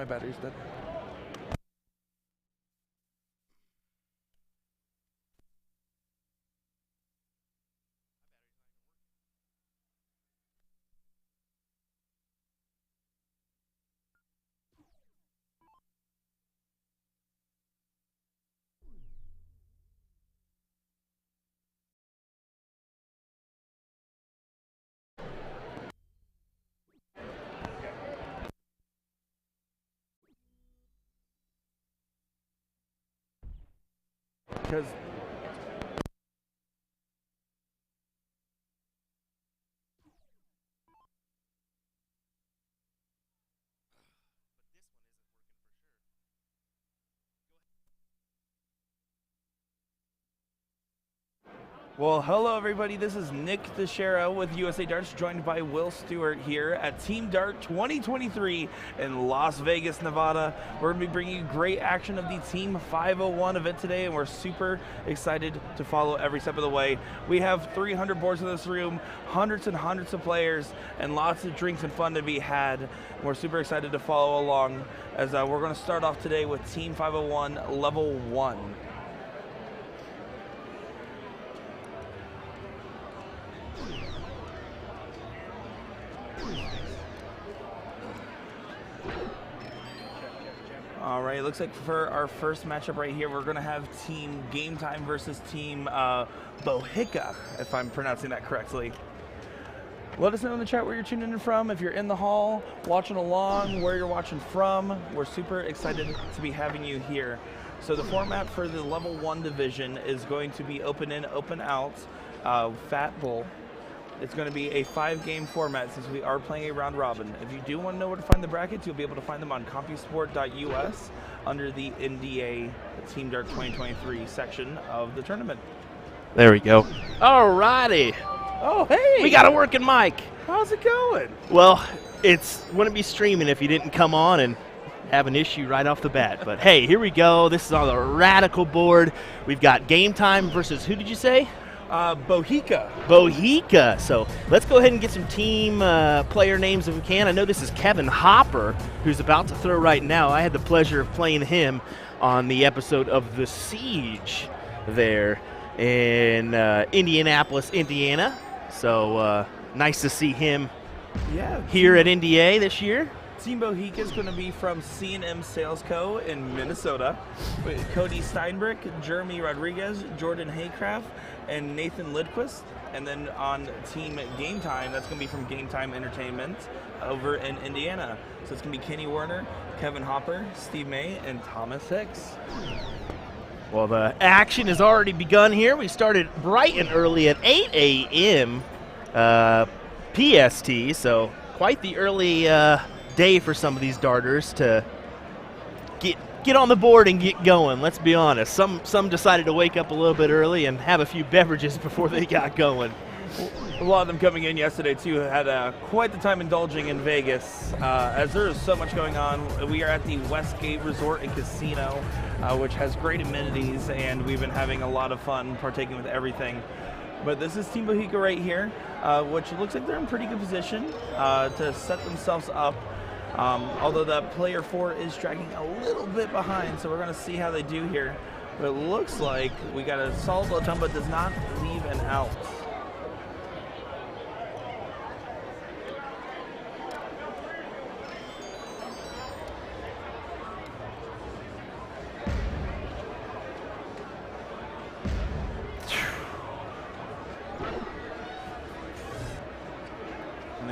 My battery's dead. Because well, hello everybody, this is Nick Dichiria with USA Darts, joined by Will Stuart here at Team Dart 2023 in Las Vegas, Nevada. We're going to be bringing you great action of the Team 501 event today, and we're super excited to follow every step of the way. We have 300 boards in this room, hundreds and hundreds of players, and lots of drinks and fun to be had. And we're super excited to follow along as we're going to start off today with Team 501 Level 1. All right, looks like for our first matchup right here, we're going to have Team Game Time versus Team Bohica, if I'm pronouncing that correctly. Let us know in the chat where you're tuning in from. If you're in the hall, watching along, where you're watching from. We're super excited to be having you here. So the format for the Level 1 division is going to be open in, open out, Fat Bull. It's going to be a 5-game format since we are playing a round robin. If you do want to know where to find the brackets, you'll be able to find them on CompuSport.us under the NDA Team Dart 2023 section of the tournament. There we go. All righty. Oh, hey! We got a working mic. How's it going? Well, it's wouldn't be streaming if you didn't come on and have an issue right off the bat. But hey, here we go. This is on the Radikal board. We've got Game Time versus, who did you say? Bohica. Bohica. So let's go ahead and get some team player names if we can. I know this is Kevin Hopper, who's about to throw right now. I had the pleasure of playing him on the episode of The Siege there in Indianapolis, Indiana. So nice to see him here at NDA this year. Team Bohica is going to be from C&M Sales Co. in Minnesota, with Cody Steinbrick, Jeremy Rodriguez, Jordan Haycraft, and Nathan Lidquist. And then on Team Game Time, that's going to be from Game Time Entertainment over in Indiana. So it's going to be Kenny Warner, Kevin Hopper, Steve May, and Thomas Hicks. Well, the action has already begun here. We started bright and early at 8 a.m. PST, so quite the early day for some of these darters to get on the board and get going. Let's be honest. Some decided to wake up a little bit early and have a few beverages before they got going. A lot of them coming in yesterday too had quite the time indulging in Vegas, as there is so much going on. We are at the Westgate Resort and Casino, which has great amenities, and we've been having a lot of fun partaking with everything. But this is Team Bohica right here, which looks like they're in pretty good position to set themselves up. Although that player 4 is dragging a little bit behind, so we're going to see how they do here. But it looks like we got a solid low time, but does not leave an out.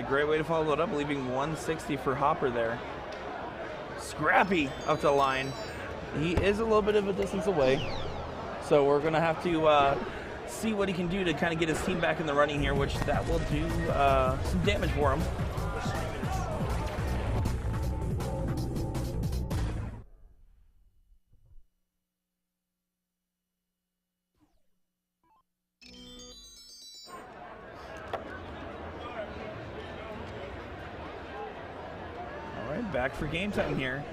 Great way to follow it up, leaving 160 for Hopper there. Scrappy up to the line. He is a little bit of a distance away, so we're going to have to see what he can do to kind of get his team back in the running here, which that will do some damage for him. Back for game time here.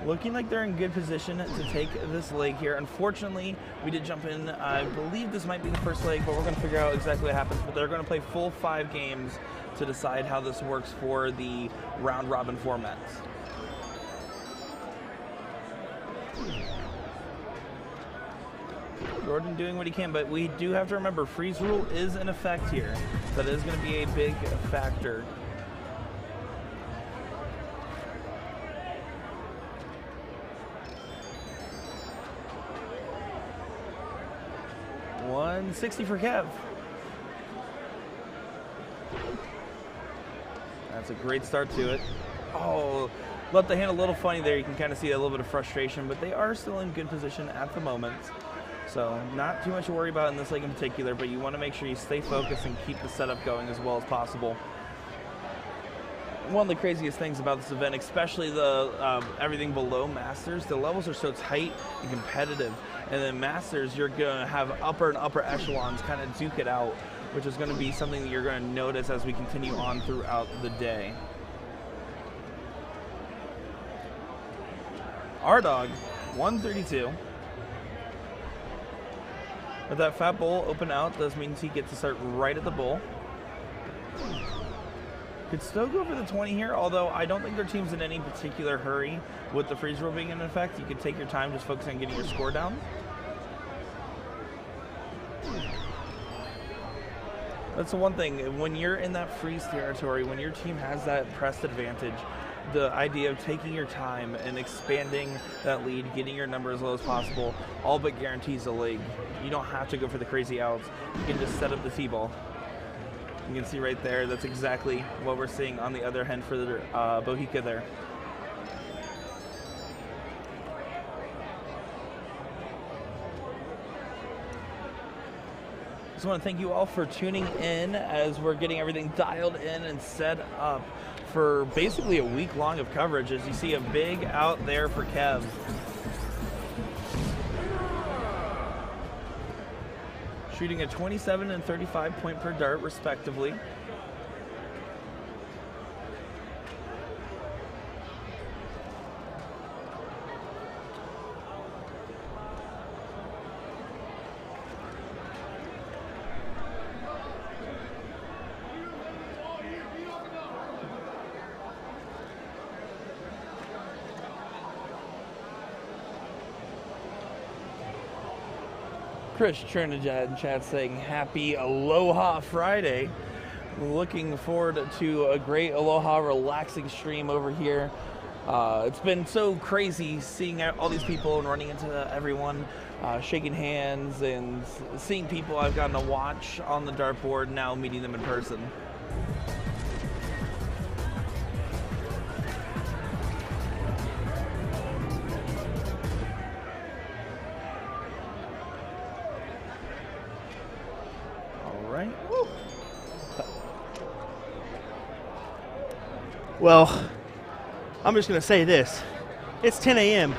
Looking like they're in good position to take this leg here. Unfortunately, we did jump in. I believe this might be the first leg, but we're going to figure out exactly what happens. But they're going to play full 5 games to decide how this works for the round robin format. Jordan doing what he can, but we do have to remember freeze rule is in effect here. That is going to be a big factor. $160 for Kev. That's a great start to it. Oh, left the hand a little funny there. You can kind of see a little bit of frustration, but they are still in good position at the moment. So not too much to worry about in this leg in particular, but you want to make sure you stay focused and keep the setup going as well as possible. One of the craziest things about this event, especially the everything below Masters, the levels are so tight and competitive. And then Masters, you're going to have upper and upper echelons kind of duke it out, which is going to be something that you're going to notice as we continue on throughout the day. Our dog, 132. With that fat bowl open out, does mean he gets to start right at the bowl. Could still go for the 20 here, although I don't think their team's in any particular hurry with the freeze rule being in effect. You could take your time, just focus on getting your score down. That's the one thing, when you're in that freeze territory, when your team has that pressed advantage, the idea of taking your time and expanding that lead, getting your number as low as possible, all but guarantees the leg. You don't have to go for the crazy outs. You can just set up the T-ball. You can see right there, that's exactly what we're seeing on the other hand for the Bohica there. Just want to thank you all for tuning in as we're getting everything dialed in and set up for basically a week long of coverage. As you see a big out there for Kev. Shooting a 27 and 35 point per dart respectively. Chris Trinidad in chat saying happy Aloha Friday. Looking forward to a great Aloha relaxing stream over here. It's been so crazy seeing all these people and running into everyone, shaking hands and seeing people I've gotten to watch on the dartboard, now meeting them in person. Well, I'm just going to say this. It's 10 a.m.,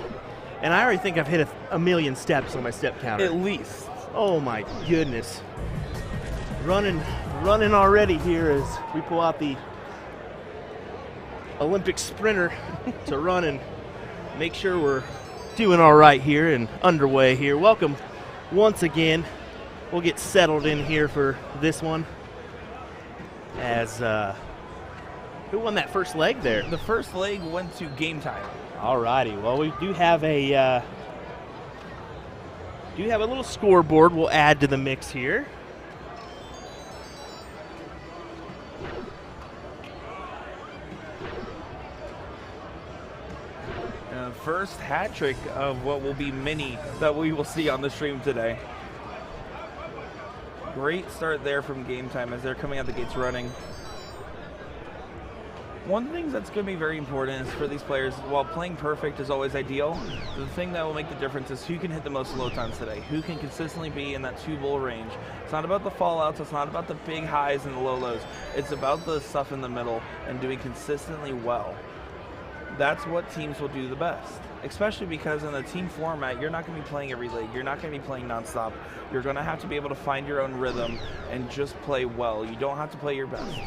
and I already think I've hit a million steps on my step counter. At least. Oh, my goodness. Running already here as we pull out the Olympic sprinter to run and make sure we're doing all right here and underway here. Welcome once again. We'll get settled in here for this one as who won that first leg there? The first leg went to game time. All righty. Well, we do have a little scoreboard we'll add to the mix here. And the first hat trick of what will be many that we will see on the stream today. Great start there from game time as they're coming out the gates running. One thing that's going to be very important is for these players, while playing perfect is always ideal, the thing that will make the difference is who can hit the most low times today, who can consistently be in that 2-bowl range. It's not about the fallouts, it's not about the big highs and the low lows, it's about the stuff in the middle and doing consistently well. That's what teams will do the best, especially because in the team format, you're not going to be playing every leg, you're not going to be playing nonstop. You're going to have to be able to find your own rhythm and just play well. You don't have to play your best.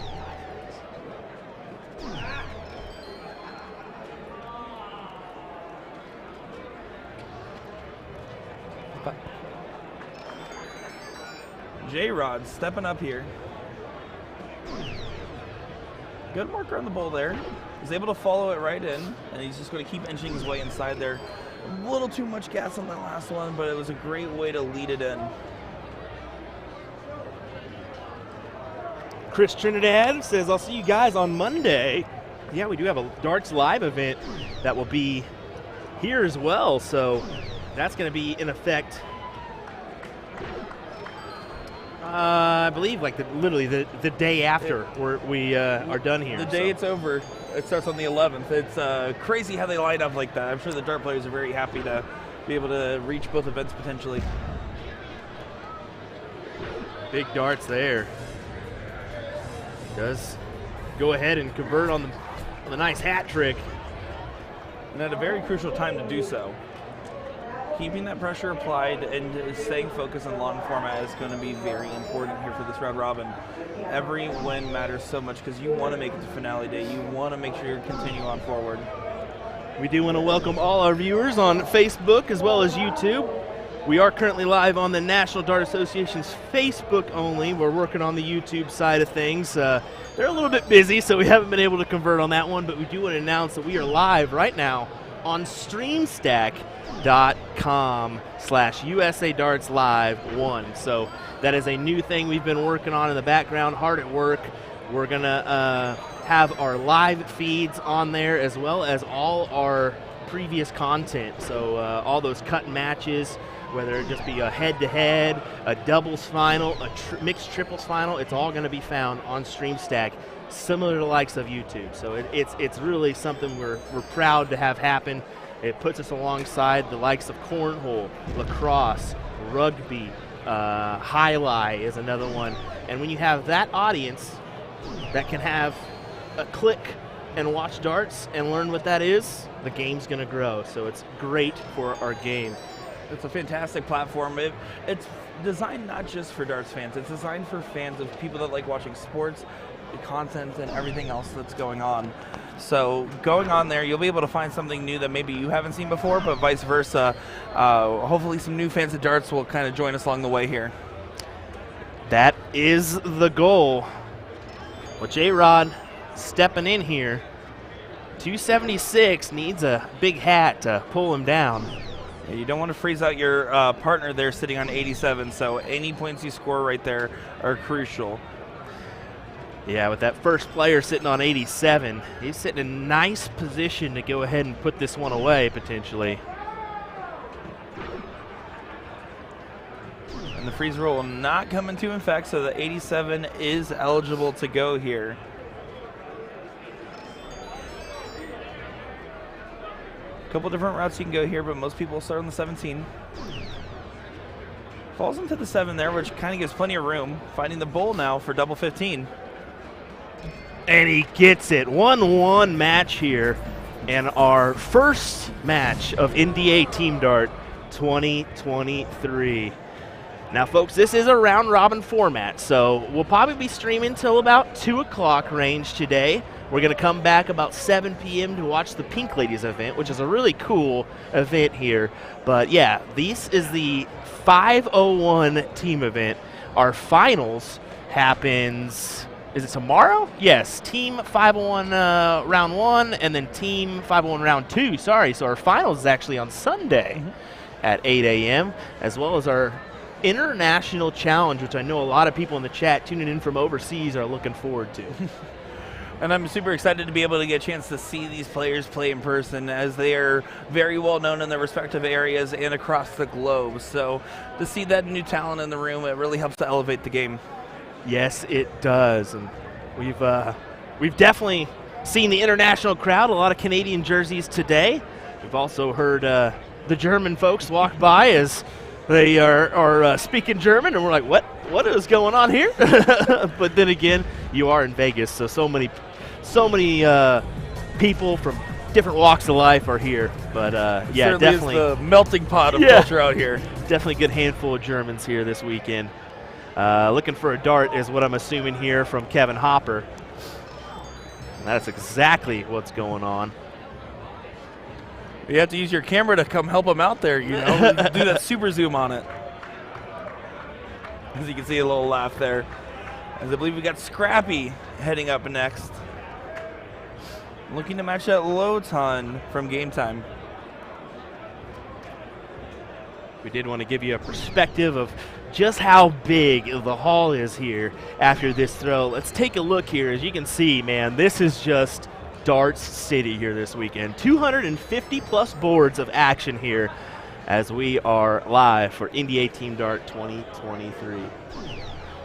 J-Rod stepping up here. Good marker on the bowl there. He's able to follow it right in, and he's just going to keep inching his way inside there. A little too much gas on that last one, but it was a great way to lead it in. Chris Trinidad says, I'll see you guys on Monday. Yeah, we do have a Darts Live event that will be here as well, so that's going to be in effect, I believe, like literally the day after we are done here. The day it's over, it starts on the 11th. It's crazy how they line up like that. I'm sure the dart players are very happy to be able to reach both events potentially. Big darts there. Does go ahead and convert on the nice hat trick. And at a very crucial time to do so. Keeping that pressure applied and staying focused on long format is going to be very important here for this round robin. Every win matters so much because you want to make it to finale day. You want to make sure you continue on forward. We do want to welcome all our viewers on Facebook as well as YouTube. We are currently live on the National Dart Association's Facebook only. We're working on the YouTube side of things. They're a little bit busy, so we haven't been able to convert on that one, but we do want to announce that we are live right now on streamstack.com/USA Darts Live 1. So that is a new thing we've been working on in the background, hard at work. We're going to have our live feeds on there as well as all our previous content. So all those cut matches, whether it just be a head-to-head, a doubles final, a mixed triples final, it's all going to be found on StreamStack, similar to the likes of YouTube. So it's really something we're proud to have happen. It puts us alongside the likes of cornhole, lacrosse, rugby, highlight is another one. And when you have that audience that can have a click and watch darts and learn what that is, the game's going to grow. So it's great for our game. It's a fantastic platform. It's designed not just for darts fans. It's designed for fans of people that like watching sports, content, and everything else that's going on. So going on there, you'll be able to find something new that maybe you haven't seen before, but vice versa. Hopefully some new fans of darts will kind of join us along the way here. That is the goal. Well, J-Rod stepping in here. 276 needs a big hat to pull him down. Yeah, you don't want to freeze out your partner there sitting on 87, so any points you score right there are crucial. Yeah, with that first player sitting on 87, he's sitting in a nice position to go ahead and put this one away, potentially. And the freeze rule will not come into effect, so the 87 is eligible to go here. Couple different routes you can go here, but most people start on the 17. Falls into the 7 there, which kind of gives plenty of room. Finding the bull now for double 15. And he gets it. 1-1 match here. And our first match of NDA Team Dart 2023. Now, folks, this is a round robin format, so we'll probably be streaming till about 2 o'clock range today. We're going to come back about 7 p.m. to watch the Pink Ladies event, which is a really cool event here. But, yeah, this is the 501 team event. Our finals happens, is it tomorrow? Yes, Team 501 round 1 and then Team 501 round 2. Sorry, so our finals is actually on Sunday at 8 a.m., as well as our International Challenge, which I know a lot of people in the chat tuning in from overseas are looking forward to. And I'm super excited to be able to get a chance to see these players play in person, as they are very well known in their respective areas and across the globe. So to see that new talent in the room, it really helps to elevate the game. Yes, it does. And we've definitely seen the international crowd, a lot of Canadian jerseys today. We've also heard the German folks walk by as they are speaking German, and we're like, what is going on here? But then again, you are in Vegas, so many people from different walks of life are here. But yeah, certainly definitely is the melting pot of culture out here. Definitely a good handful of Germans here this weekend. Looking for a dart is what I'm assuming here from Kevin Hopper. And that's exactly what's going on. You have to use your camera to come help him out there, you know. Do that super zoom on it. As you can see, a little laugh there. As I believe we got Scrappy heading up next. Looking to match that low ton from Game Time. We did want to give you a perspective of just how big the hall is here after this throw. Let's take a look here. As you can see, man, this is just Darts City here this weekend. 250 plus boards of action here as we are live for NDA Team Dart 2023.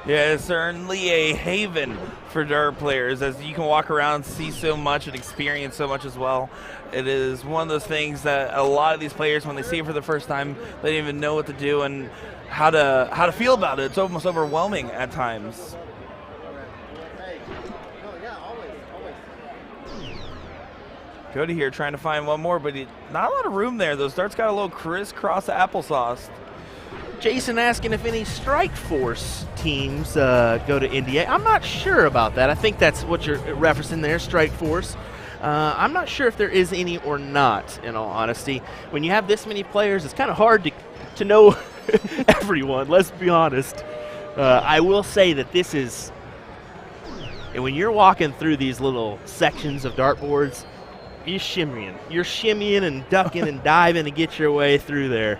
Yeah, it's certainly a haven for dart players, as you can walk around, see so much, and experience so much as well. It is one of those things that a lot of these players, when they see it for the first time, they don't even know what to do and how to feel about it. It's almost overwhelming at times. Cody here trying to find one more, but not a lot of room there. Those darts got a little crisscross applesauce. Jason asking if any Strike Force teams go to NDA. I'm not sure about that. I think that's what you're referencing there, Strike Force. I'm not sure if there is any or not, in all honesty. When you have this many players, it's kind of hard to know everyone, let's be honest. I will say that this is, and when you're walking through these little sections of dartboards, you're shimmying and ducking and diving to get your way through there.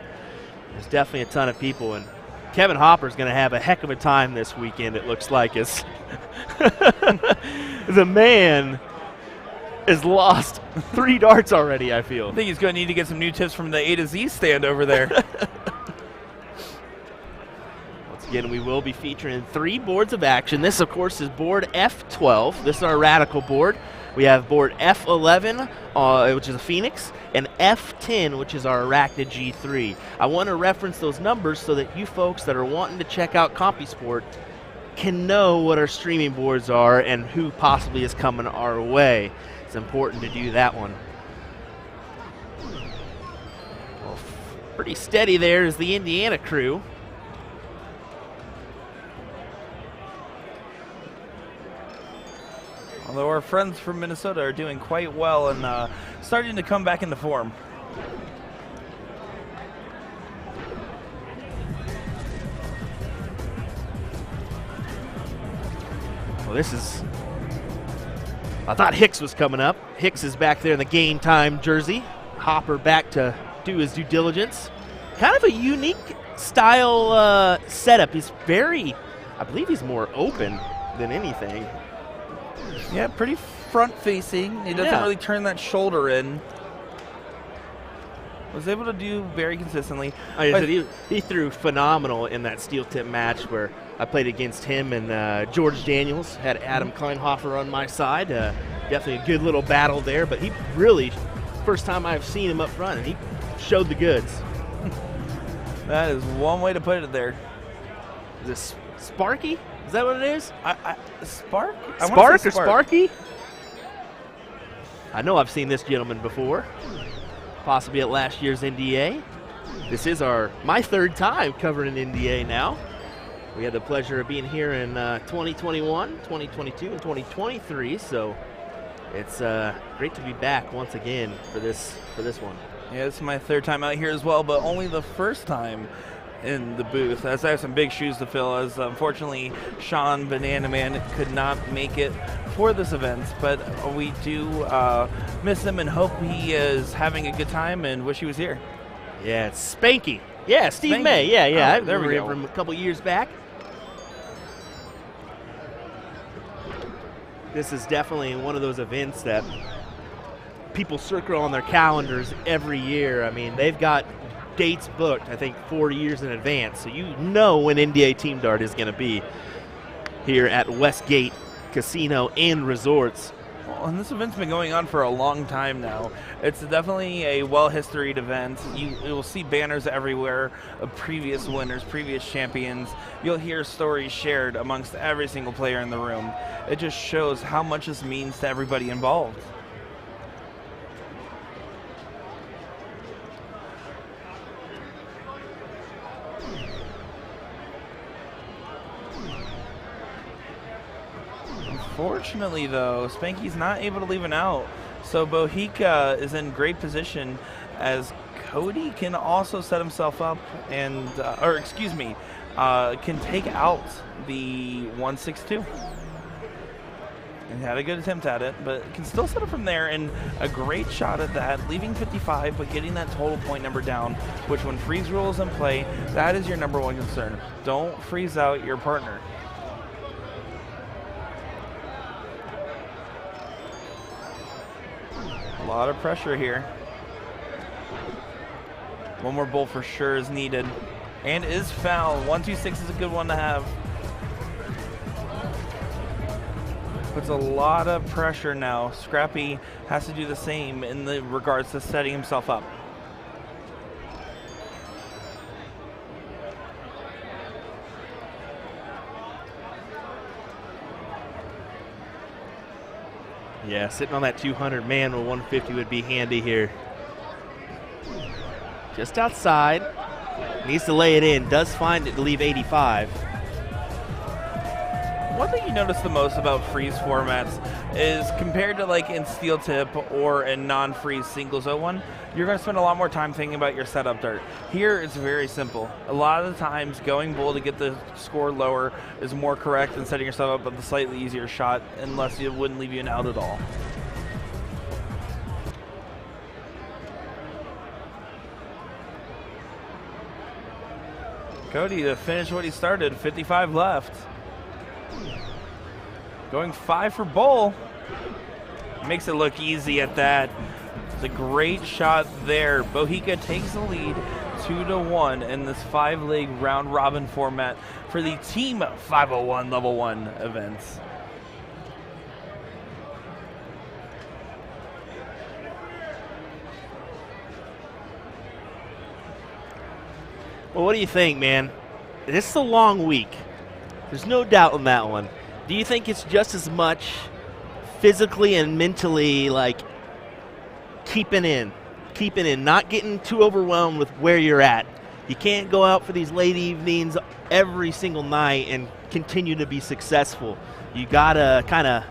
There's definitely a ton of people, and Kevin Hopper's going to have a heck of a time this weekend, it looks like. As the man has lost 3 darts already, I feel. I think he's going to need to get some new tips from the A to Z stand over there. Once again, we will be featuring 3 boards of action. This, of course, is board F12. This is our Radikal board. We have board F11, which is a Phoenix, and F10, which is our Arachnid G3. I want to reference those numbers so that you folks that are wanting to check out CompuSport can know what our streaming boards are and who possibly is coming our way. It's important to do that one. Well, pretty steady there is the Indiana crew. Although our friends from Minnesota are doing quite well and starting to come back into form. Well, this is, I thought Hicks was coming up. Hicks is back there in the game time jersey. Hopper back to do his due diligence. Kind of a unique style setup. He's very, I believe he's more open than anything. Yeah, pretty front-facing. He doesn't really turn that shoulder in. Was able to do very consistently. He threw phenomenal in that steel tip match where I played against him and George Daniels. Had Adam Kleinhofer on my side. Definitely a good little battle there, but he really, first time I've seen him up front, and he showed the goods. That is one way to put it there. Is this Sparky? Is that what it is? Spark? Spark or Sparky? I know I've seen this gentleman before, possibly at last year's NDA. This is my 3rd time covering an NDA now. We had the pleasure of being here in 2021, 2022, and 2023, so it's great to be back once again for this one. Yeah, this is my 3rd time out here as well, but only the 1st time in the booth, as I have some big shoes to fill, as unfortunately Sean Banana Man could not make it for this event, but we do miss him and hope he is having a good time and wish he was here. Yeah, it's Spanky. Yeah, Steve Spanky. May. Yeah. Oh, there we go. From a couple years back. This is definitely one of those events that people circle on their calendars every year. I mean, they've got dates booked, I think, 4 years in advance, so you know when NDA Team Dart is going to be here at Westgate Casino and Resorts. Well, and this event's been going on for a long time now. It's definitely a well-historied event. You will see banners everywhere of previous winners, previous champions. You'll hear stories shared amongst every single player in the room. It just shows how much this means to everybody involved. Unfortunately, though, Spanky's not able to leave an out. So Bohica is in great position as Cody can also set himself up and, can take out the 162. And had a good attempt at it, but can still set it from there, and a great shot at that, leaving 55, but getting that total point number down, which when freeze rule is in play, that is your number one concern. Don't freeze out your partner. A lot of pressure here. One more bowl for sure is needed, and is foul. 1-2-6 is a good one to have. Puts a lot of pressure now. Scrappy has to do the same in the regards to setting himself up. Yeah, sitting on that 200 man with 150 would be handy here. Just outside. Needs to lay it in. Does find it to leave 85. One thing you notice the most about freeze formats is compared to like in steel tip or in non-freeze singles 0-1, you're going to spend a lot more time thinking about your setup dart. Here it's very simple. A lot of the times going bull to get the score lower is more correct than setting yourself up with a slightly easier shot, unless it wouldn't leave you an out at all. Cody to finish what he started, 55 left. Going 5 for bowl. Makes it look easy at that. The great shot there. Bohica takes the lead 2-1 in this 5-leg round robin format for the Team 501 Level 1 events. Well, what do you think, man? This is a long week. There's no doubt on that one. Do you think it's just as much physically and mentally like keeping in, not getting too overwhelmed with where you're at? You can't go out for these late evenings every single night and continue to be successful. You gotta kind of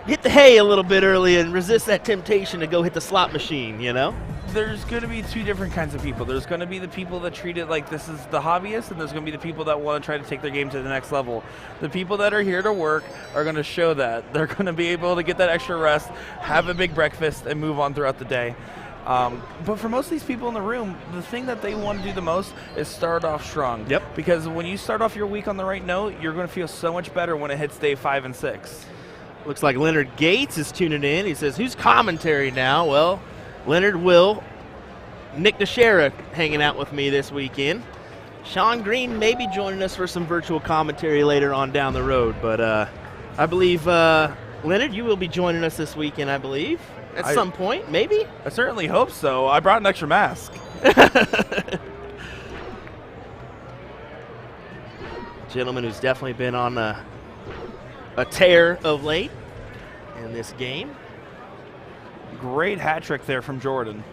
hit the hay a little bit early and resist that temptation to go hit the slot machine, you know? There's going to be two different kinds of people. There's going to be the people that treat it like this is the hobbyist, and there's going to be the people that want to try to take their game to the next level. The people that are here to work are going to show that. They're going to be able to get that extra rest, have a big breakfast, and move on throughout the day. But for most of these people in the room, the thing that they want to do the most is start off strong. Yep. Because when you start off your week on the right note, you're going to feel so much better when it hits day 5 and 6. Looks like Leonard Gates is tuning in. He says, who's commentary now? Well, Leonard will. Nick Dichiria hanging out with me this weekend. Sean Green may be joining us for some virtual commentary later on down the road, but I believe, Leonard, you will be joining us this weekend, I believe, at some point, maybe? I certainly hope so. I brought an extra mask. Gentleman who's definitely been on a tear of late in this game. Great hat trick there from Jordan.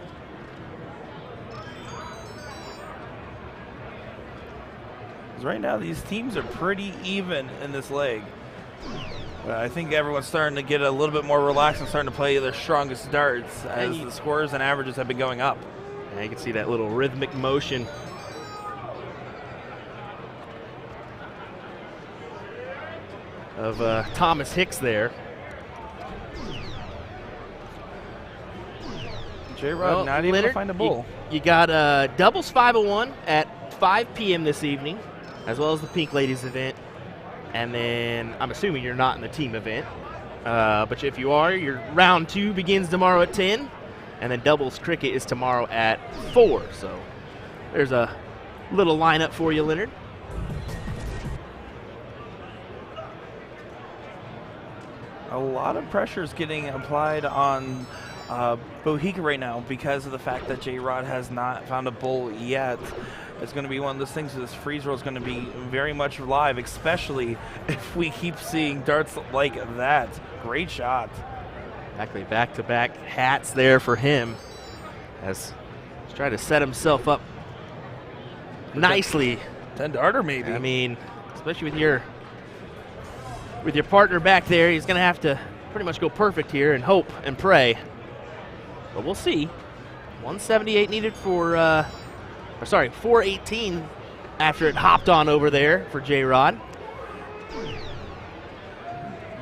Right now, these teams are pretty even in this leg. I think everyone's starting to get a little bit more relaxed and starting to play their strongest darts as the scores and averages have been going up. Yeah, you can see that little rhythmic motion. Of Thomas Hicks there. J-Rod not able to find a bull. You got doubles 501 at 5 p.m. this evening, as well as the Pink Ladies event. And then I'm assuming you're not in the team event. But if you are, your round 2 begins tomorrow at 10. And then doubles cricket is tomorrow at 4. So there's a little lineup for you, Leonard. A lot of pressure is getting applied on Bohica right now because of the fact that J-Rod has not found a bull yet. It's going to be one of those things. This freeze roll is going to be very much live, especially if we keep seeing darts like that. Great shot. Exactly, back-to-back hats there for him as he's trying to set himself up nicely. 10-darter maybe. I mean, especially with your partner back there, he's going to have to pretty much go perfect here and hope and pray. But we'll see. 178 needed for, 418 after it hopped on over there for J-Rod.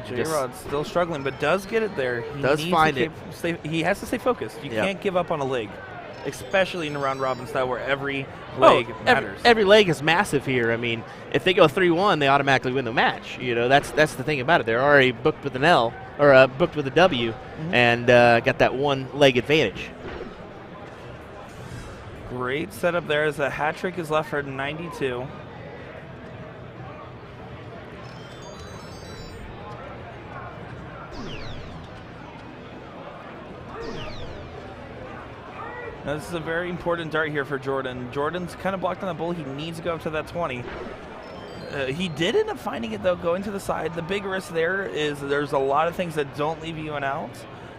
J-Rod's still struggling, but does get it there. He does find it. He has to stay focused. You can't give up on a leg, especially in a round robin style where every leg matters. Every leg is massive here. I mean, if they go 3-1, they automatically win the match. You know, that's the thing about it. They're already booked with an L or booked with a W, and got that one leg advantage. Great setup there as a hat trick is left for 92. Now this is a very important dart here for Jordan. Jordan's kind of blocked on the bull. He needs to go up to that 20. He did end up finding it, though, going to the side. The big risk there is there's a lot of things that don't leave you an out.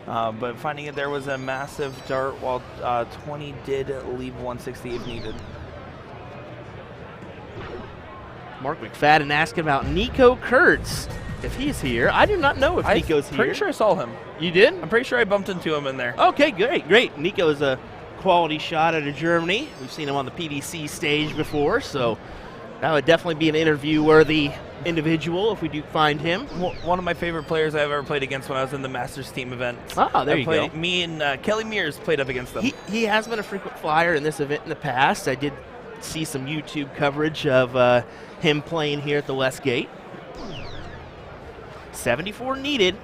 But finding it there was a massive dart, while 20 did leave 160 if needed. Mark McFadden asking about Nico Kurtz, if he's here. I do not know if Nico's here. I'm pretty sure I saw him. You did? I'm pretty sure I bumped into him in there. Okay, great. Nico is a quality shot out of Germany. We've seen him on the PDC stage before, so that would definitely be an interview-worthy individual if we do find him. One of my favorite players I've ever played against when I was in the Masters team event. Ah, there you go. Me and Kelly Mears played up against them. He has been a frequent flyer in this event in the past. I did see some YouTube coverage of him playing here at the Westgate. 74 needed.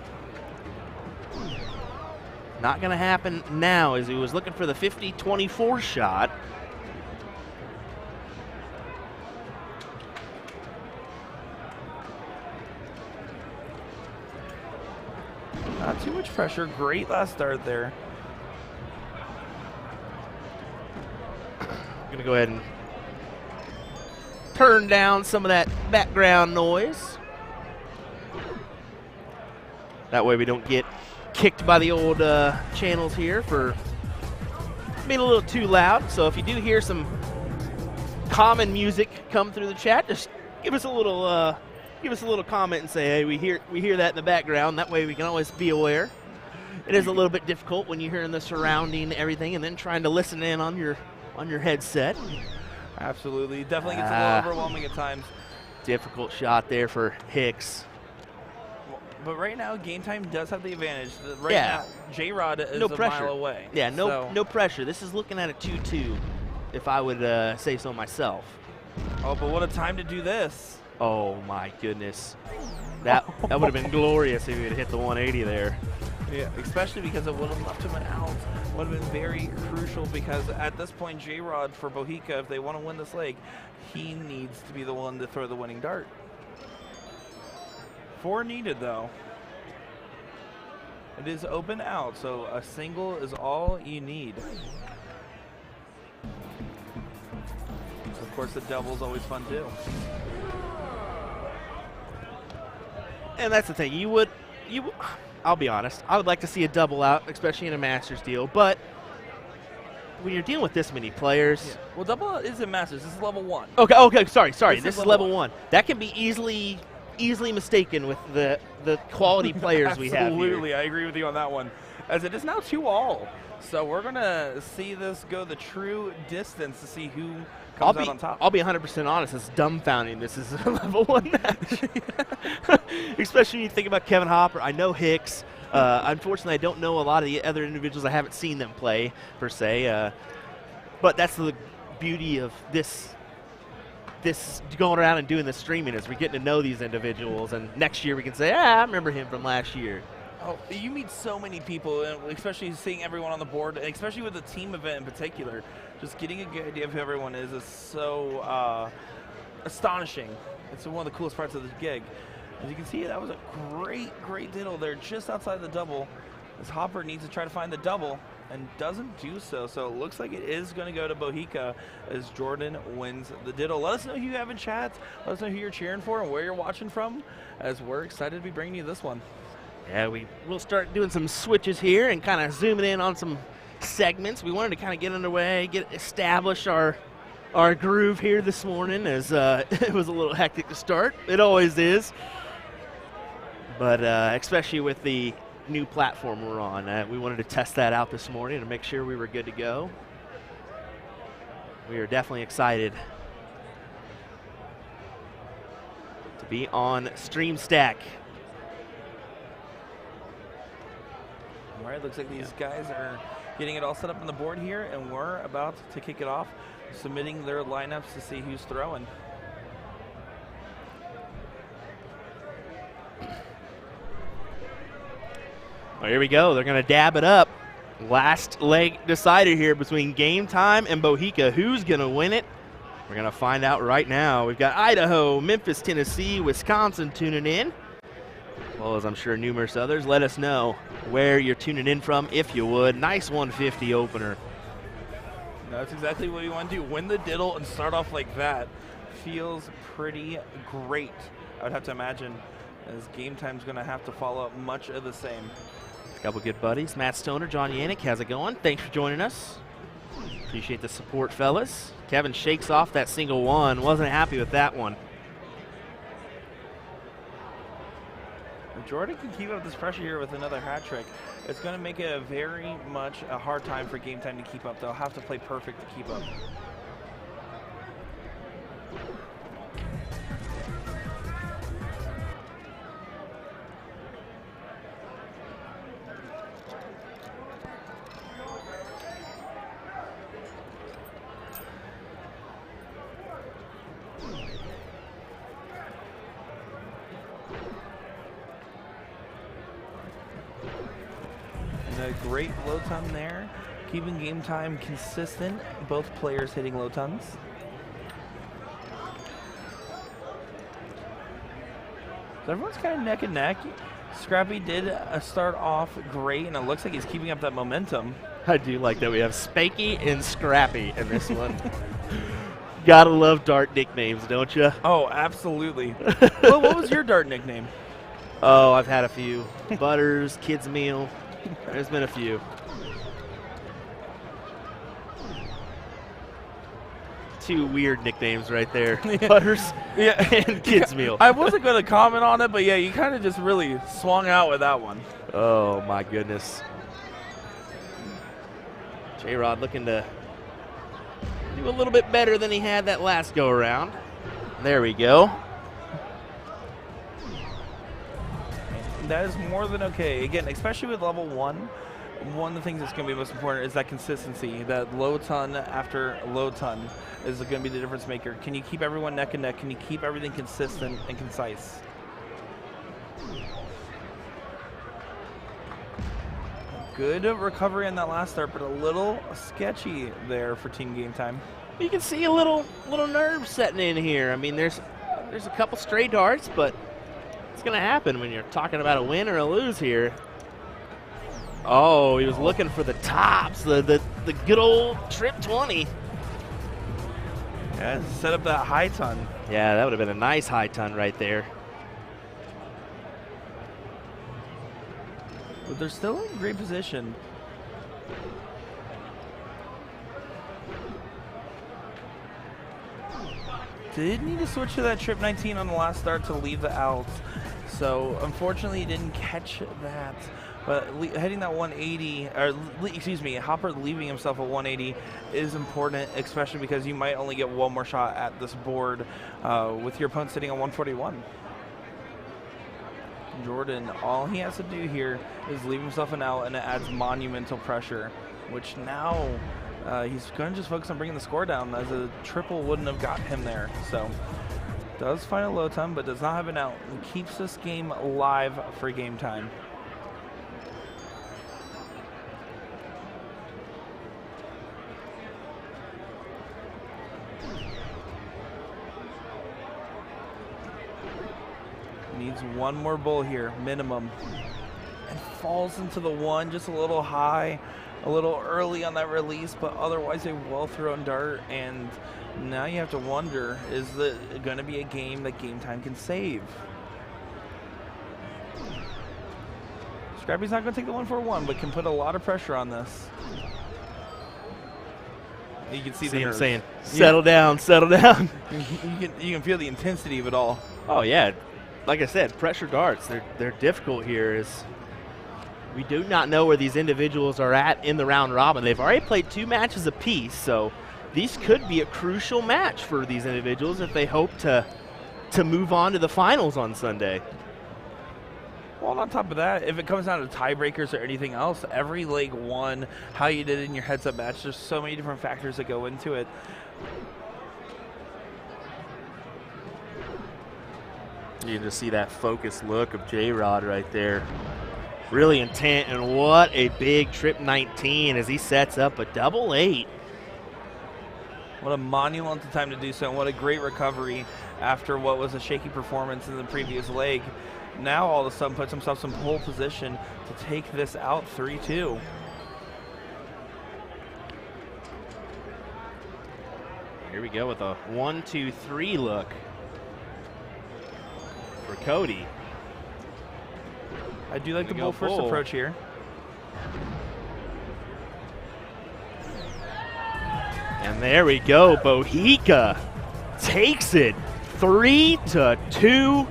Not going to happen now, as he was looking for the 50-24 shot. Not too much pressure. Great last start there. I'm going to go ahead and turn down some of that background noise. That way we don't get kicked by the old channels here for being a little too loud. So if you do hear some common music come through the chat, just give us a little comment and say, hey, we hear that in the background. That way we can always be aware. It is a little bit difficult when you're hearing the surrounding everything and then trying to listen in on your headset. Absolutely. Definitely gets a little overwhelming at times. Difficult shot there for Hicks. But right now, Game Time does have the advantage. Now, J-Rod is no pressure. A mile away. Yeah, no pressure. This is looking at a 2-2, if I would say so myself. Oh, but what a time to do this. Oh, my goodness. That would have been glorious if he had hit the 180 there. Yeah, especially because it would have left him an out. Would have been very crucial because at this point, J-Rod for Bohica, if they want to win this leg, he needs to be the one to throw the winning dart. 4 needed, though. It is open out, so a single is all you need. So of course, the double is always fun, too. And that's the thing. I'll be honest, I would like to see a double out, especially in a Masters deal, but when you're dealing with this many players... Yeah. Well, double out is in Masters. This is level 1. Okay, sorry. This is level 1. That can be easily mistaken with the quality players we have here. Absolutely, I agree with you on that one. As it is now 2-all. So we're going to see this go the true distance to see who comes out on top. I'll be 100% honest. It's dumbfounding. This is a level 1 match. Especially when you think about Kevin Hopper. I know Hicks. Unfortunately, I don't know a lot of the other individuals. I haven't seen them play, per se. But that's the beauty of this going around and doing the streaming is we're getting to know these individuals, and next year we can say, I remember him from last year. Oh, you meet so many people, especially seeing everyone on the board, especially with the team event in particular. Just getting a good idea of who everyone is so astonishing. It's one of the coolest parts of the gig. As you can see, that was a great diddle there just outside the double. As Hopper needs to try to find the double and doesn't do so. So it looks like it is going to go to Bohica as Jordan wins the diddle. Let us know who you have in chat. Let us know who you're cheering for and where you're watching from, as we're excited to be bringing you this one. Yeah, we'll start doing some switches here and kind of zooming in on some segments. We wanted to kind of get underway, establish our groove here this morning, as it was a little hectic to start. It always is. But especially with the new platform we're on, we wanted to test that out this morning to make sure we were good to go. We are definitely excited to be on StreamStack. All right, looks like these guys are getting it all set up on the board here, and we're about to kick it off, submitting their lineups to see who's throwing. Well, here we go. They're going to dab it up. Last leg decider here between Game Time and Bohica. Who's going to win it? We're going to find out right now. We've got Idaho, Memphis, Tennessee, Wisconsin tuning in, as well as I'm sure numerous others. Let us know where you're tuning in from, if you would. Nice 150 opener. That's exactly what you want to do. Win the diddle and start off like that. Feels pretty great, I would have to imagine, as Game Time's going to have to follow up much of the same. A couple good buddies. Matt Stoner, John Yannick, how's it going? Thanks for joining us. Appreciate the support, fellas. Kevin shakes off that single one. Wasn't happy with that one. If Jordan can keep up this pressure here with another hat trick, it's going to make it very much a hard time for Game Time to keep up. They'll have to play perfect to keep up. A great low ton there, keeping Game Time consistent, both players hitting low tons. So everyone's kind of neck and neck. Scrappy did start off great, and it looks like he's keeping up that momentum. I do like that we have Spanky and Scrappy in this one. Gotta love Dart nicknames, don't you? Oh, absolutely. Well, what was your Dart nickname? Oh, I've had a few. Butters, Kids Meal. There's been a few. Two weird nicknames right there. Butters and Kids Meal. I wasn't going to comment on it, but yeah, you kind of just really swung out with that one. Oh, my goodness. J-Rod looking to do a little bit better than he had that last go-around. There we go. That is more than okay. Again, especially with level 1, one of the things that's going to be most important is that consistency. That low ton after low ton is going to be the difference maker. Can you keep everyone neck and neck? Can you keep everything consistent and concise? Good recovery on that last start, but a little sketchy there for Team Game Time. You can see a little nerve setting in here. I mean, there's a couple stray darts, but it's going to happen when you're talking about a win or a lose here. Oh, he was looking for the tops, the good old trip 20. Yeah, set up that high ton. Yeah, that would have been a nice high ton right there. But they're still in great position. Did need to switch to that trip 19 on the last start to leave the outs. So unfortunately he didn't catch that. But heading that 180, or excuse me, Hopper leaving himself a 180 is important, especially because you might only get one more shot at this board with your opponent sitting on 141. Jordan, all he has to do here is leave himself an out, and it adds monumental pressure, which now he's going to just focus on bringing the score down, as a triple wouldn't have got him there. So does find a low ton, but does not have an out, and keeps this game alive for Game Time. Needs one more bull here, minimum. And falls into the one, just a little high, a little early on that release, but otherwise a well-thrown dart. And now you have to wonder, is it going to be a game that Game Time can save? Scrappy's not going to take the 1-4-1, but can put a lot of pressure on this. You can see him saying, settle down, settle down. You can feel the intensity of it all. Oh, yeah. Like I said, pressure darts, they're difficult here. Is we do not know where these individuals are at in the round robin. They've already played 2 matches apiece, so these could be a crucial match for these individuals if they hope to move on to the finals on Sunday. Well, on top of that, if it comes down to tiebreakers or anything else, every leg won, how you did in your heads-up match, there's so many different factors that go into it. You can just see that focused look of J-Rod right there. Really intent, and what a big trip 19 as he sets up a double 8. What a monumental time to do so, and what a great recovery after what was a shaky performance in the previous leg. Now all of a sudden puts himself in pole position to take this out 3-2. Here we go with a 1-2-3 look for Cody. I do like the bull first approach here. And there we go. Bohica takes it 3-2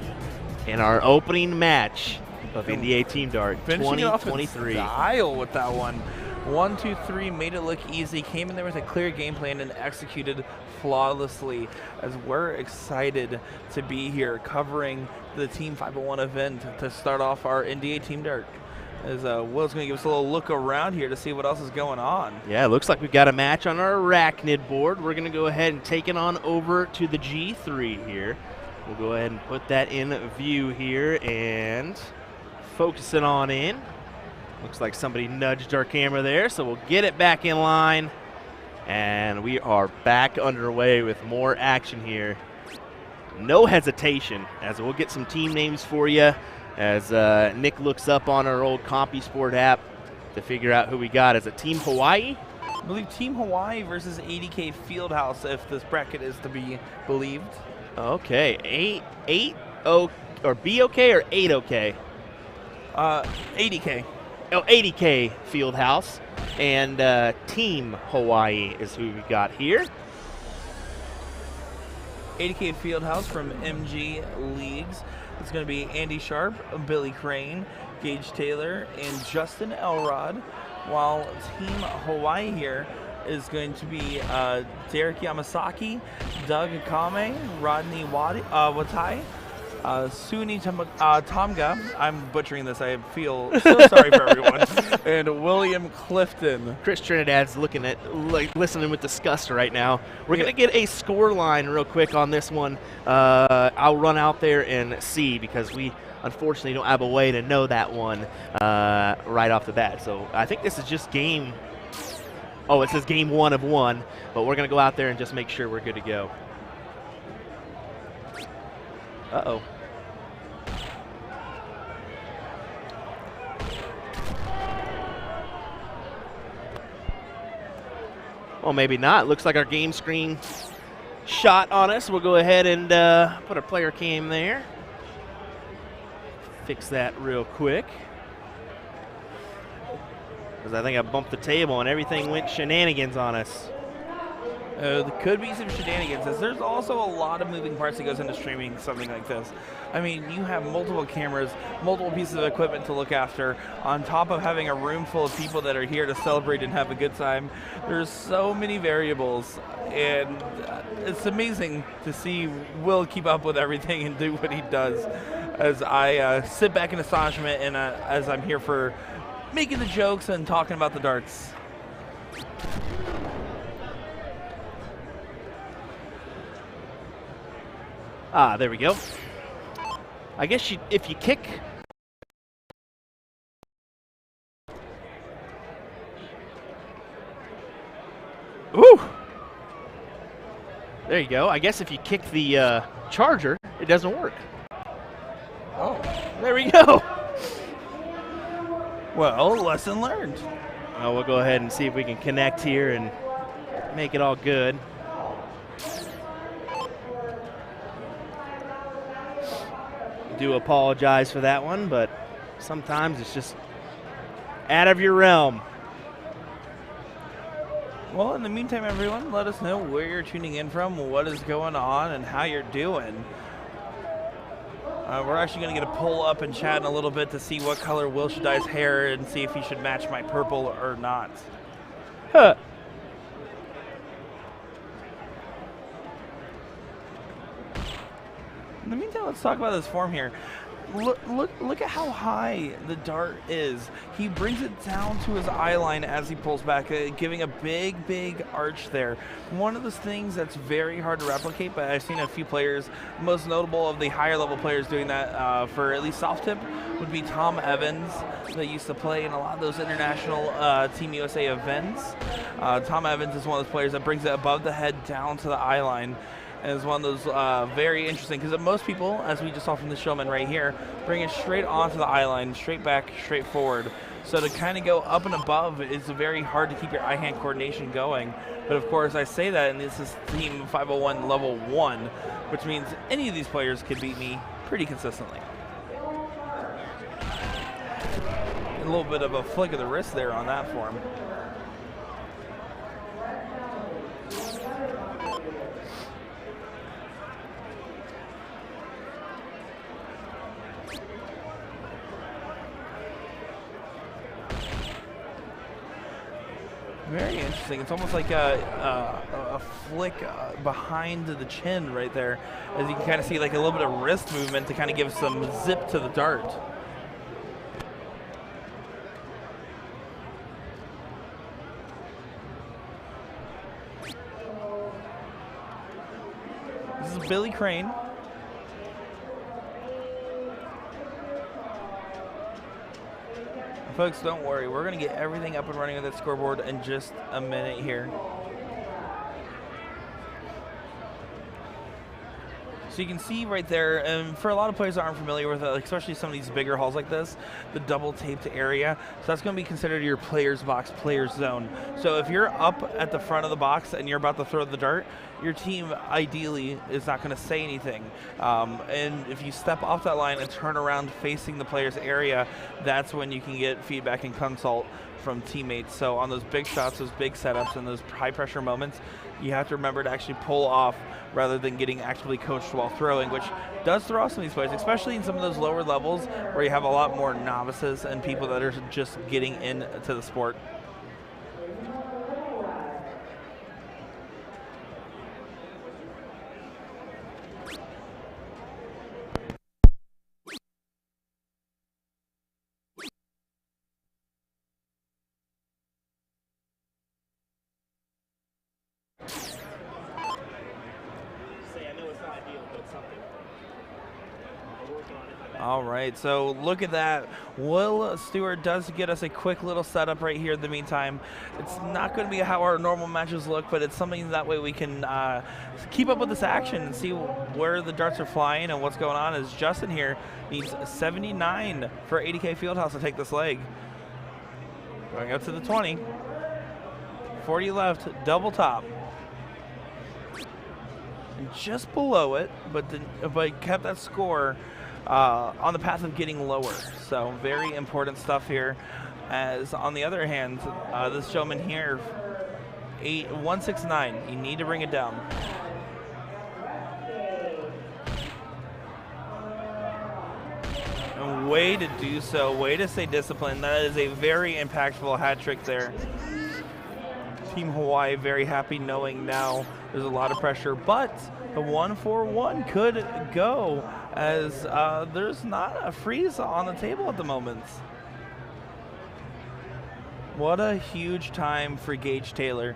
in our opening match of NDA Team Dart 2023. Style with that one. 1-2-3 made it look easy. Came in there with a clear game plan and executed flawlessly. As we're excited to be here covering the Team 501 event to start off our NDA Team Dart. As Will's going to give us a little look around here to see what else is going on. Yeah, it looks like we've got a match on our Arachnid board. We're going to go ahead and take it on over to the G3 here. We'll go ahead and put that in view here and focus it on in. Looks like somebody nudged our camera there, so we'll get it back in line. And we are back underway with more action here. No hesitation, as we'll get some team names for you as Nick looks up on our old CompuSport app to figure out who we got. As a Team Hawaii? I believe Team Hawaii versus 80K Fieldhouse, if this bracket is to be believed. Okay, 8-0 or BOK or 8OK? 80K. Oh, 80K Fieldhouse. And Team Hawaii is who we got here. 80K Fieldhouse from MG Leagues. It's going to be Andy Sharp, Billy Crane, Gage Taylor, and Justin Elrod. While Team Hawaii here is going to be Derek Yamasaki, Doug Akame, Rodney Watai, Suni Tomga, I'm butchering this, I feel so sorry for everyone, and William Clifton. Chris Trinidad's listening with disgust right now. We're going to get a score line real quick on this one. I'll run out there and see, because we unfortunately don't have a way to know that one right off the bat. So I think this is just game, it says game 1 of 1, but we're going to go out there and just make sure we're good to go. Uh-oh. Well, maybe not. Looks like our game screen shot on us. We'll go ahead and put our player cam there. Fix that real quick. Because I think I bumped the table and everything went shenanigans on us. There could be some shenanigans, as there's also a lot of moving parts that goes into streaming something like this. I mean, you have multiple cameras, multiple pieces of equipment to look after, on top of having a room full of people that are here to celebrate and have a good time. There's so many variables, and it's amazing to see Will keep up with everything and do what he does, as I sit back in astonishment and as I'm here for making the jokes and talking about the darts. Ah, there we go. I guess if you kick... Ooh! There you go. I guess if you kick the charger, it doesn't work. Oh. There we go. Well, lesson learned. Well, we'll go ahead and see if we can connect here and make it all good. Do apologize for that one, but sometimes it's just out of your realm. Well, in the meantime, everyone, let us know where you're tuning in from, what is going on, and how you're doing. We're actually going to get a poll up and chat in a little bit to see what color Will should dye's hair and see if he should match my purple or not. Huh. In the meantime, let's talk about this form here. Look at how high the dart is. He brings it down to his eye line as he pulls back, giving a big arch there. One of those things that's very hard to replicate, but I've seen a few players, most notable of the higher level players doing that for at least soft tip would be Tom Evans, that used to play in a lot of those international Team USA events. Tom Evans is one of those players that brings it above the head down to the eye line. And it's one of those very interesting, because most people, as we just saw from the showman right here, bring it straight onto the eye line, straight back, straight forward. So to kind of go up and above, it's very hard to keep your eye-hand coordination going. But of course, I say that, and this is Team 501 Level 1, which means any of these players could beat me pretty consistently. A little bit of a flick of the wrist there on that for him. Very interesting. It's almost like a flick behind the chin right there, as you can kind of see like a little bit of wrist movement to kind of give some zip to the dart. This is Billy Crane. Folks, don't worry. We're going to get everything up and running on that scoreboard in just a minute here. So you can see right there, and for a lot of players that aren't familiar with it, especially some of these bigger halls like this, the double taped area. So that's going to be considered your player's box, player's zone. So if you're up at the front of the box and you're about to throw the dart, your team ideally is not going to say anything. And if you step off that line and turn around facing the player's area, that's when you can get feedback and consult from teammates. So on those big shots, those big setups, and those high pressure moments, you have to remember to actually pull off rather than getting actively coached while throwing, which does throw off some of these players, especially in some of those lower levels where you have a lot more novices and people that are just getting into the sport. All right, so look at that. Will Stuart does get us a quick little setup right here in the meantime. It's not going to be how our normal matches look, but it's something that way we can keep up with this action and see where the darts are flying and what's going on. As Justin here needs 79 for 80K Fieldhouse to take this leg. Going up to the 20. 40 left, double top. And just below it, but kept that score on the path of getting lower. So very important stuff here. As on the other hand, this gentleman here, 169, you need to bring it down. And way to do so, way to stay disciplined. That is a very impactful hat trick there. Team Hawaii very happy knowing now there's a lot of pressure, but the 1-4-1 could go, as there's not a freeze on the table at the moment. What a huge time for Gage Taylor.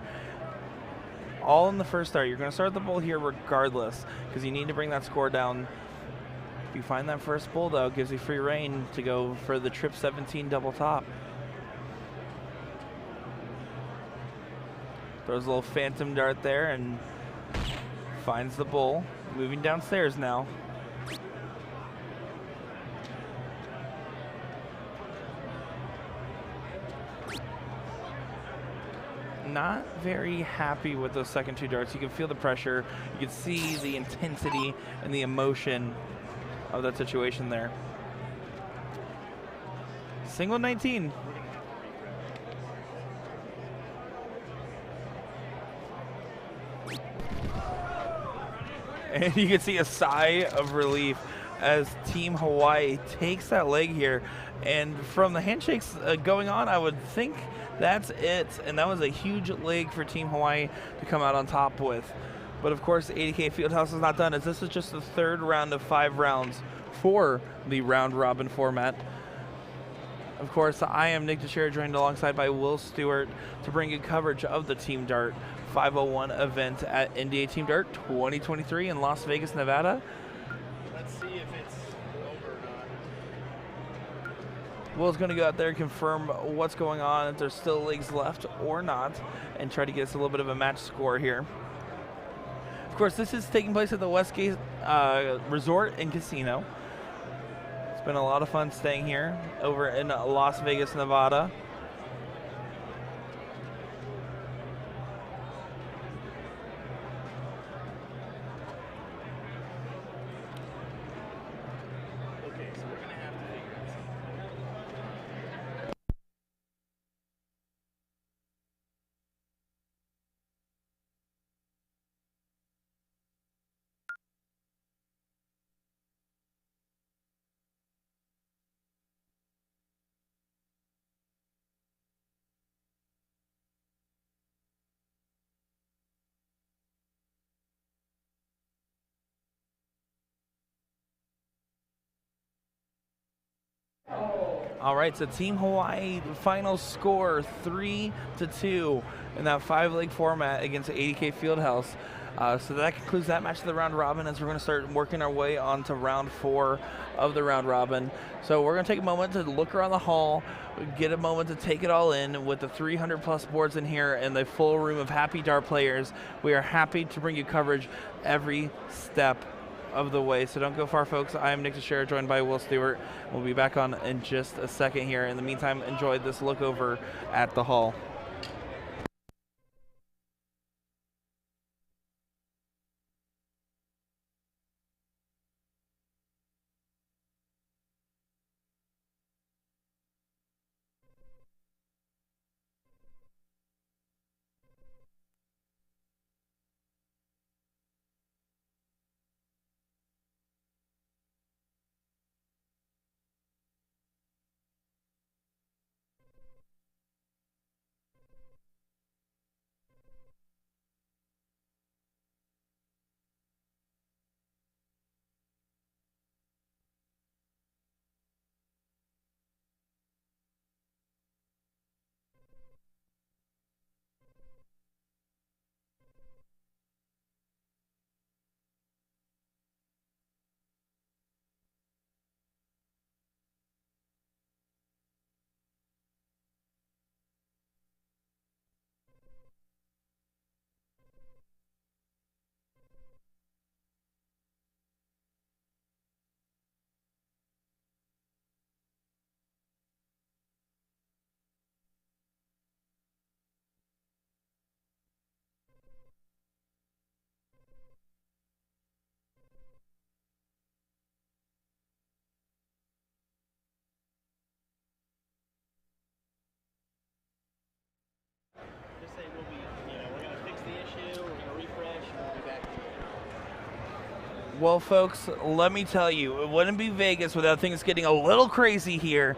All in the first start. You're going to start the bull here regardless, because you need to bring that score down. If you find that first bull, though, it gives you free reign to go for the trip 17 double top. Throws a little phantom dart there and finds the bull. Moving downstairs now. Not very happy with those second two darts. You can feel the pressure. You can see the intensity and the emotion of that situation there. Single 19. And you can see a sigh of relief as Team Hawaii takes that leg here. And from the handshakes going on, I would think that's it. And that was a huge leg for Team Hawaii to come out on top with. But of course, 80K Fieldhouse is not done, as this is just the third round of 5 rounds for the round robin format. Of course, I am Nick Dichiria, joined alongside by Will Stuart to bring you coverage of the Team Dart 501 event at NDA Team Dart 2023 in Las Vegas, Nevada. Let's see if it's over or not. Will's going to go out there and confirm what's going on, if there's still legs left or not, and try to get us a little bit of a match score here. Of course, this is taking place at the Westgate Resort and Casino. It's been a lot of fun staying here over in Las Vegas, Nevada. Okay, so we're going to have to figure this out. All right, so Team Hawaii, final score 3-2 in that 5-leg format against 80K Fieldhouse. So that concludes that match of the round robin, as we're going to start working our way on to round 4 of the round robin. So we're going to take a moment to look around the hall, get a moment to take it all in with the 300 plus boards in here and the full room of happy dart players. We are happy to bring you coverage every step of the way, so don't go far, folks. I am Nick Dichiria, joined by Will Stewart. We'll be back on in just a second here. In the meantime, enjoy this look over at the hall. Just say we'll be, we're going to fix the issue, we're going to refresh, and we'll be back. Well, folks, let me tell you, it wouldn't be Vegas without things getting a little crazy here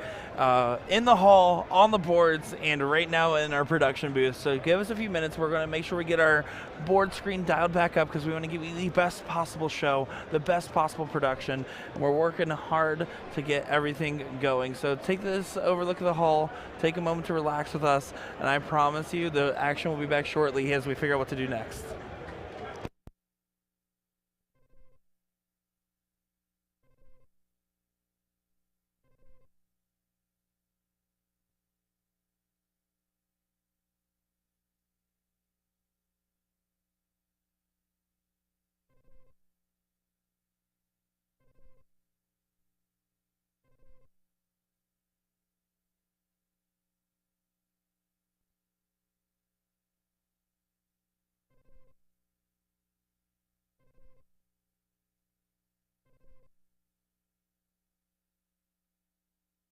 in the hall, on the boards, and right now in our production booth. So give us a few minutes. We're going to make sure we get our board screen dialed back up, because we want to give you the best possible show, the best possible production. We're working hard to get everything going. So take this overlook of the hall, take a moment to relax with us, and I promise you the action will be back shortly as we figure out what to do next.